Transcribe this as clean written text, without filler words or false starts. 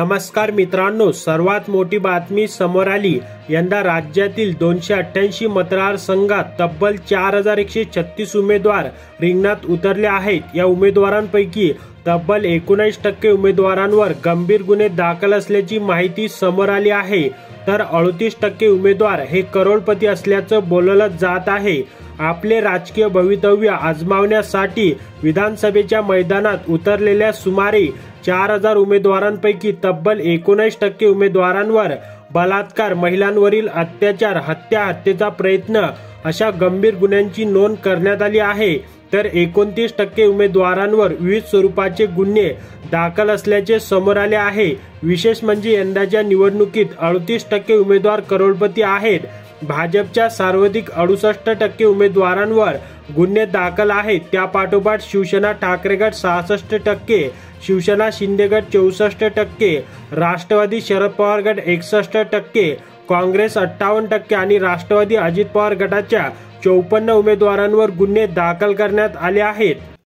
नमस्कार मित्रांनो, सर्वात मोठी बातमी समोर आली। यंदा राज्यातील 288 मतदारसंघात तब्बल 4136 उमेदवार रिंगणात उतरले आहेत। या उमेदवारांपैकी तब्बल 19% उमेदवारांवर गंभीर गुन्हे दाखल असल्याची माहिती समोर आली आहे, तर 38% उमेदवार हे करोडपती असल्याचं बोललं जात आहे। आपले राजकीय भवितव्य आजमावण्यासाठी विधानसभेच्या मैदानात उतरलेल्या सुमारे 4000 उमेदवारांपैकी तब्बल 19% उमेदवारांवर बलात्कार, महिलांवरील अत्याचार, हत्येचा प्रयत्न अशा गंभीर गुन्ह्यांची नोंद करण्यात आली आहे, तर 29% उमेदवारांवर विविध स्वरूपाचे गुन्हे दाखल असल्याचे समोर आले आहे। विशेष म्हणजे यंदाच्या निवडणुकीत 38% उमेदवार करोडपती आहेत। भाजपच्या सर्वाधिक 68% उमेदवारांवर गुन्हे दाखल आहेत। त्यापाठोपाठ शिवसेना ठाकरे गट 66%, शिवसेना शिंदे गट 64%, राष्ट्रवादी शरद पवार गट 61%, काँग्रेस 58% आणि राष्ट्रवादी अजित पवार गटाच्या 54 उमेदवारांवर गुन्हे दाखल करण्यात आले आहेत।